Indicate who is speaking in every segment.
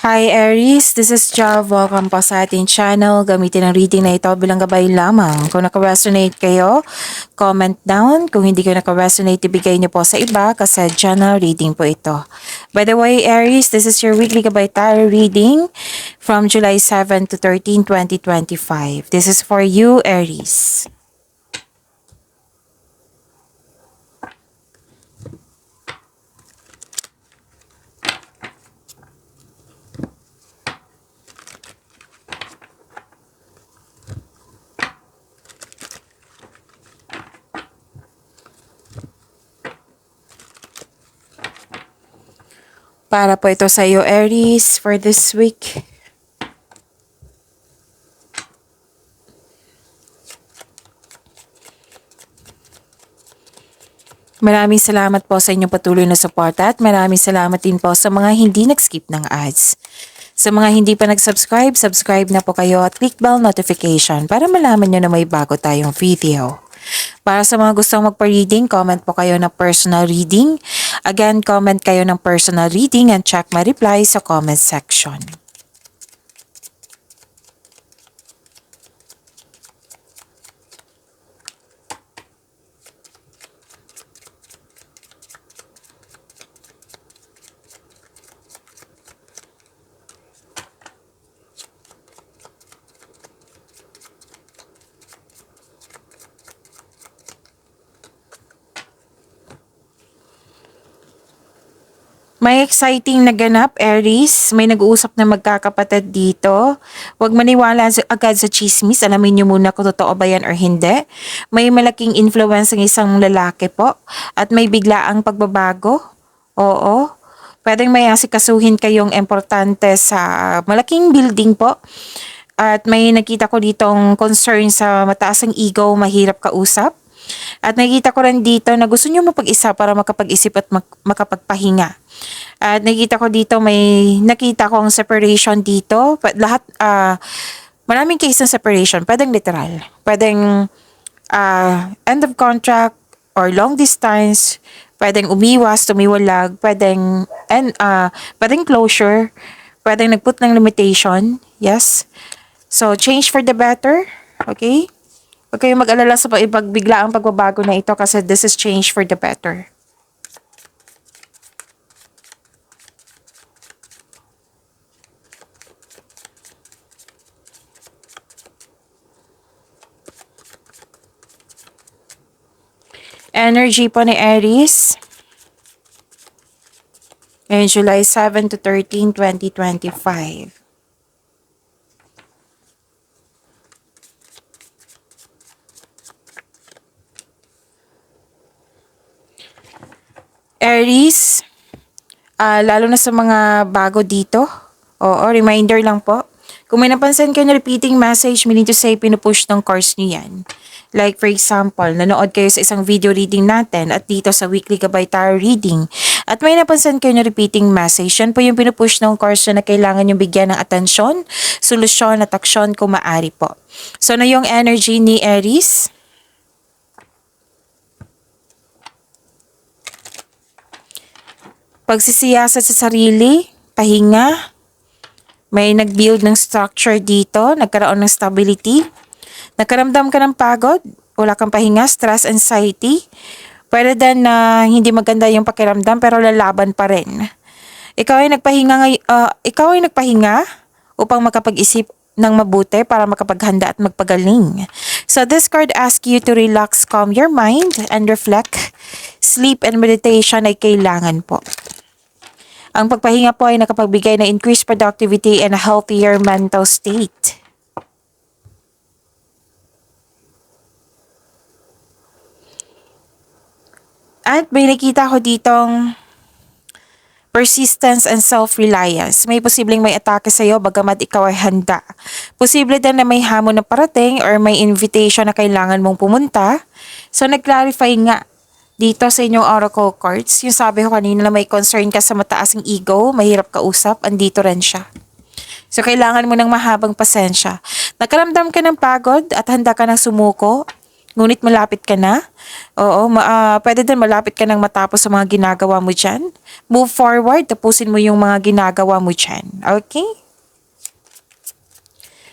Speaker 1: Hi Aries, this is Jav. Welcome po sa ating channel. Gamitin ang reading na ito bilang gabay lamang. Kung naka-resonate kayo, comment down. Kung hindi kayo naka-resonate, ibigay niyo po sa iba kasi general reading po ito. By the way, Aries, this is your weekly gabay tarot reading from July 7 to 13, 2025. This is for you, Aries. Para po ito sa iyo, Aries, for this week. Maraming salamat po sa inyong patuloy na suporta at maraming salamat din po sa mga hindi nag-skip ng ads. Sa mga hindi pa nag-subscribe, subscribe na po kayo at click bell notification para malaman nyo na may bago tayong video. Para sa mga gustong magpa-reading, comment po kayo ng personal reading. Again, comment kayo ng personal reading and check my reply sa comment section. May exciting na ganap, Aries. May nag-uusap na magkakapatid dito. Huwag maniwala agad sa chismis. Alamin niyo muna kung totoo ba yan or hindi. May malaking influence ng isang lalaki po. At may biglaang pagbabago. Oo. Pwedeng may asikasuhin kayong importante sa malaking building po. At may nakita ko ditong concern sa mataas ang ego, mahirap kausap. At nakikita ko rin dito na gusto nyo mapag-isa para makapag-isip at makapagpahinga. At nakita ko dito, may nakita kong separation dito. Lahat, maraming case ng separation. Pwedeng literal. Pwedeng end of contract or long distance. Pwedeng umiwas, tumiwalag. Pwedeng closure. Pwedeng nagput ng limitation. Yes. So, change for the better. Okay? Huwag kayong mag-alala sa bigla ang pagbabago na ito kasi this is change for the better. Energy po ni Aries. Ngayon, July 7 to 13, 2025. Aries, lalo na sa mga bago dito. Oo, reminder lang po. Kung may napansin kayo na repeating message, meaning to say, pinupush ng course nyo yan. Like for example, nanood kayo sa isang video reading natin at dito sa weekly gabay tarot reading. At may napansin kayo na repeating message, yan po yung pinupush ng course na kailangan yung bigyan ng atensyon, solusyon at aksyon kung maaari po. So, na yung energy ni Aries? Pagsisiyasat sa sarili, pahinga, may nag-build ng structure dito, nagkaroon ng stability, nagkaramdam ka ng pagod, wala kang pahinga, stress, anxiety, pwede din na hindi maganda yung pakiramdam pero lalaban pa rin. Ikaw ay nagpahinga upang makapag-isip ng mabuti para makapaghanda at magpagaling. So this card asks you to relax, calm your mind, and reflect. Sleep and meditation ay kailangan po. Ang pagpahinga po ay nakapagbigay ng increased productivity and a healthier mental state. At may nakita ko ditong persistence and self-reliance. May posibleng may atake sa iyo bagamat ikaw ay handa. Posible din na may hamon na parating or may invitation na kailangan mong pumunta. So nag-clarify nga dito sa inyong oracle cards, yung sabi ko kanina na may concern ka sa mataas ng ego, mahirap kausap, andito rin siya. So, kailangan mo ng mahabang pasensya. Nakaramdam ka ng pagod at handa ka ng sumuko Ngunit malapit ka na. Oo, pwede din malapit ka nang matapos sa mga ginagawa mo dyan. Move forward, tapusin mo yung mga ginagawa mo dyan. Okay?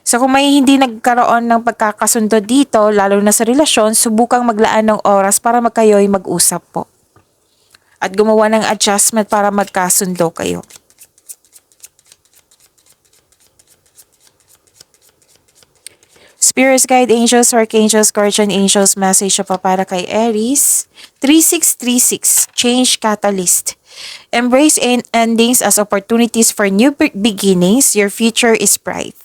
Speaker 1: So kung may hindi nagkaroon ng pagkakasundo dito, lalo na sa relasyon, subukang maglaan ng oras para magkayo'y mag-usap po. At gumawa ng adjustment para magkasundo kayo. Spirits, guide angels, archangels, guardian angels, message pa para kay Aries. 3636, change catalyst. Embrace endings as opportunities for new beginnings. Your future is bright.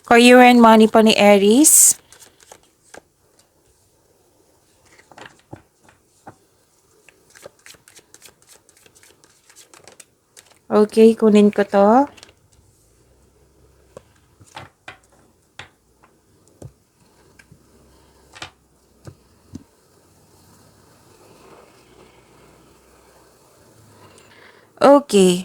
Speaker 1: Career and money po ni Aries. Okay, kunin ko to. Okay.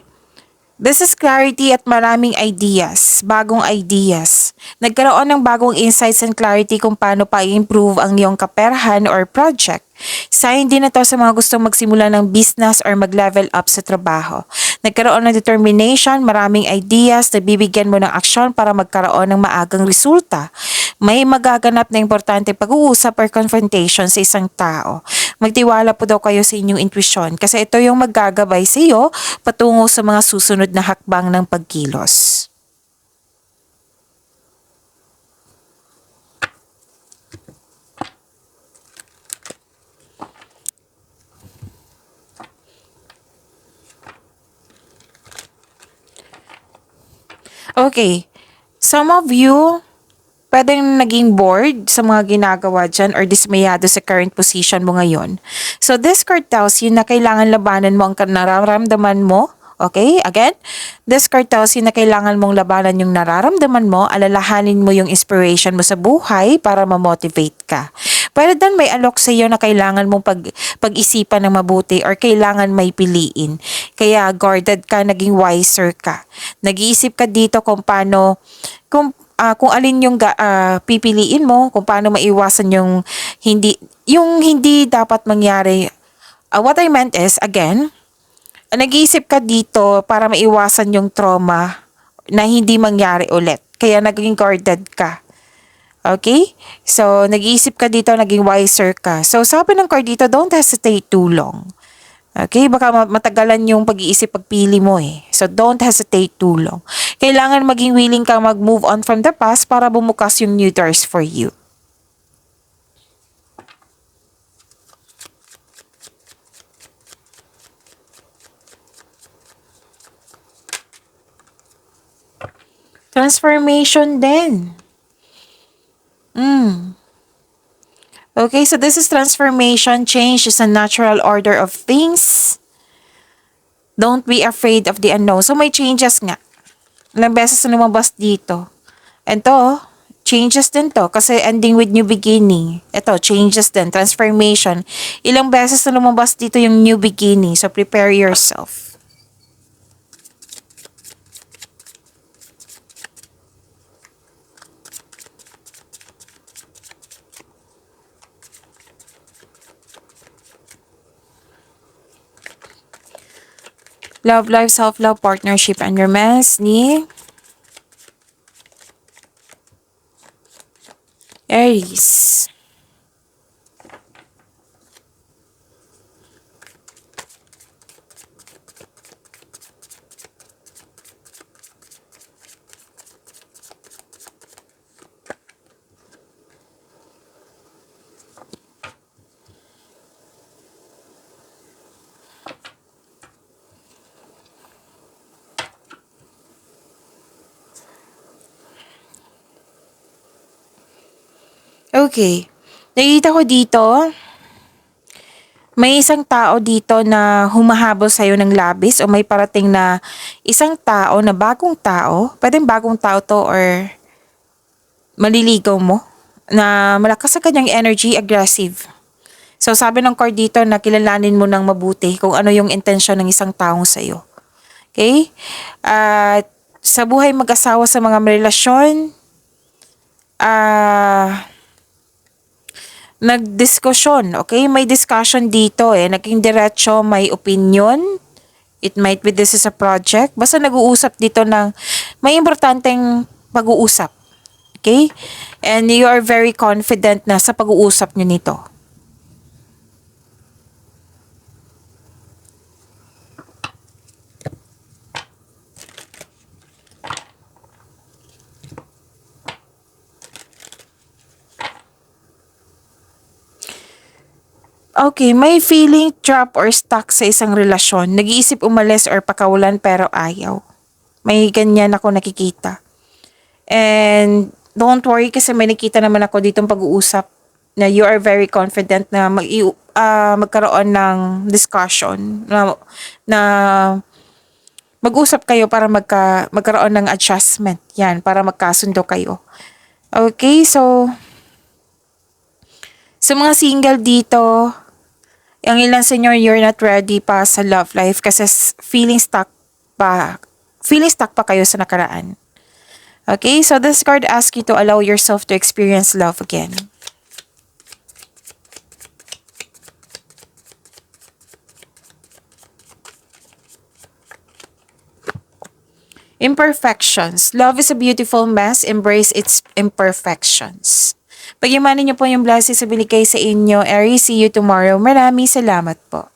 Speaker 1: This is clarity at maraming ideas, bagong ideas. Nagkaroon ng bagong insights and clarity kung paano pa i-improve ang iyong kaperahan or project. Sign din na to sa mga gustong magsimula ng business or mag-level up sa trabaho. Nagkaroon ng determination, maraming ideas na bibigyan mo ng aksyon para magkaroon ng maagang resulta. May magaganap na importante pag-uusap or confrontation sa isang tao. Magtiwala po daw kayo sa inyong intuition kasi ito yung maggagabay sa iyo patungo sa mga susunod na hakbang ng pagkilos. Okay, some of you pwedeng naging bored sa mga ginagawa dyan or dismayado sa current position mo ngayon. So this card tells you na kailangan labanan mo ang nararamdaman mo. Okay? Again, this card tells you na kailangan mong labanan yung nararamdaman mo, alalahanin mo yung inspiration mo sa buhay para ma-motivate ka. Pero then may alok sa iyo na kailangan mong pag-isipan ng mabuti or kailangan may piliin. Kaya guarded ka, naging wiser ka. Nag-iisip ka dito kung paano, kung alin yung pipiliin mo, kung paano maiwasan yung hindi dapat mangyari. What I meant is, again, nag-iisip ka dito para maiwasan yung trauma na hindi mangyari ulit. Kaya naging guarded ka. Okay? So, nag-iisip ka dito, naging wiser ka. So, sabi ng card dito, don't hesitate too long. Okay? Baka matagalan yung pag-iisip pagpili mo eh. So, don't hesitate too long. Kailangan maging willing kang mag-move on from the past para bumukas yung new doors for you. Transformation din. Okay, so this is transformation. Change is a natural order of things. Don't be afraid of the unknown. So may changes nga. Ilang beses na lumabas dito. And to, changes din to. Kasi ending with new beginning. Ito, changes din. Transformation. Ilang beses na lumabas dito yung new beginning. So prepare yourself. Love life, self-love, partnership, and romance ni Aries. Okay. Nakita ko dito, may isang tao dito na humahabol sa'yo ng labis o may parating na isang tao na bagong tao. Pwedeng bagong tao to or maliligaw mo na malakas sa kanyang energy, aggressive. So sabi ng card dito na kilalanin mo ng mabuti kung ano yung intensyon ng isang taong sa'yo. Okay? At sa buhay mag-asawa sa mga relasyon, nagdiskusyon, okay? May discussion dito naging diretso, may opinion. It might be this is a project. Basta nag-uusap dito ng may importanteng pag-uusap. Okay? And you are very confident na sa pag-uusap nyo nito. Okay, may feeling trap or stuck sa isang relasyon. Nag-iisip umalis or pakawalan pero ayaw. May ganyan ako nakikita. And don't worry kasi may nakita naman ako ditong pag-uusap na you are very confident na magkaroon ng discussion na mag-usap kayo para magkaroon ng adjustment. Yan, para magkasundo kayo. Okay, so sa mga single dito, ang ilan sa inyo, you're not ready pa sa love life kasi feeling stuck pa kayo sa nakaraan. Okay, so this card asks you to allow yourself to experience love again. Imperfections. Love is a beautiful mess. Embrace its imperfections. Pag-imanin niyo po yung blessings sa binigay sa inyo. Aries, see you tomorrow. Maraming salamat po.